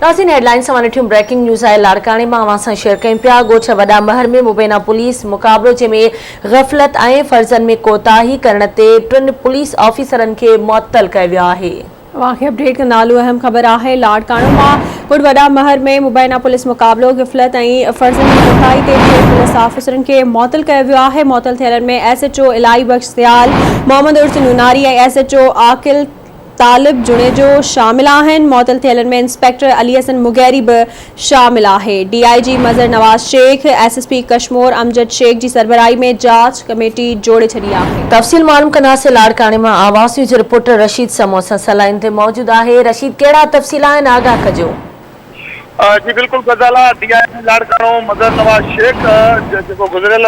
नाज़रीन headlines breaking news है लाड़काने में अवां सां शेयर कयूं पिया। ॻोठ वॾा महर में मुबैना पुलिस मुक़ाबलो जंहिंमें ग़फ़लत ऐं फ़र्ज़न में कोताही करण ते 3 पुलिस ऑफिसरनि खे मुअत्तल कयो वियो आहे। वाक़िया अपडेट का नालो अहम खबर है। लाड़कानो में ॻोठ वॾा महर में मुबैना पुलिस मुक़ाबलो ग़फ़लत ऐं फ़र्ज़न में कोताही ते 3 पुलिस ऑफिसरनि खे मुअत्तल कयो वियो आहे। मुअत्तल थियलनि में SHO इलाही बख्श दयाल, मोहम्मद उर्स नूनारी ऐं SHO आकिल तालिब जुनेजो शामिल आहिनि। मुअत्तल थियलनि में इंस्पेक्टर अली हसन मुगैरी भी शामिल है। DIG मज़र नवाज शेख, SSP कश्मोर अमजद शेख की सरबराही में जांच कमेटी जोड़े छड़ी है। तफ़सील मालूम कंदासीं। लाड़काने में आवाज़ न्यूज़ रिपोर्टर रशीद समो सां सलाइन ते मौजूद है। रशीद, कहिड़ा तफ़सील आहिनि, आगाह कजो। जी बिल्कुल गज़ाला, DIG लाड़कानो मज़र नवाज शेख जो गुज़रियल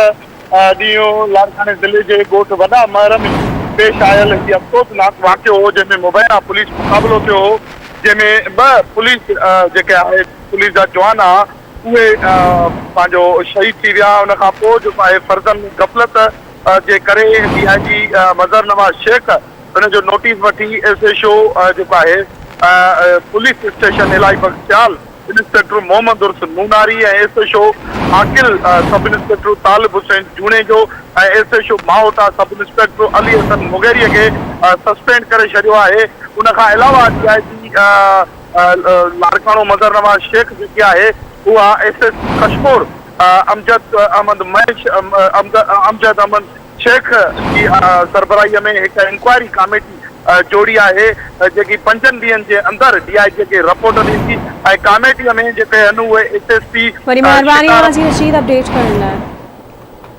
ॾींहुं लाड़काने ज़िले के ॻोठ वॾा महर में पेश आयल ही अफ़सोसनाक वाक़ियो हो, जंहिंमें मुबैना पुलिस मुक़ाबलो थियो हो, जंहिंमें 2 पुलिस जेके आहे पुलिस जा जवान उहे पंहिंजो शहीद थी विया। उन खां पोइ जेको आहे फ़र्ज़न में ग़फ़लत जे करे DIG मज़र नवाज शेख उन जो नोटिस वठी SHO जेको आहे पुलिस स्टेशन इलाही बख्श दयाल, इंस्पेक्टर मोहम्मद उर्स नूनारी ऐं SHO आकिल सब इंस्पेक्टर तालिब हुसैन जूनेजो ऐं SHO माहोटा sub inspector Ali Hasan Mugheri के सस्पेंड करे छॾियो आहे। उन खां अलावा DIG लाड़कानो मज़र नवाज शेख जेकी आहे उहा SSP कश्मोर अमजद अहमद शेख की सरबराही में एक इंक्वायरी कमेटी जोड़ी है, जेकी 5 ॾींहंनि जे अंदर DIG के रिपोर्ट ॾींदी ऐं कमेटी में जेके आहिनि उहे SSP वरी महिरबानी रशीद अपडेट करण लाइ।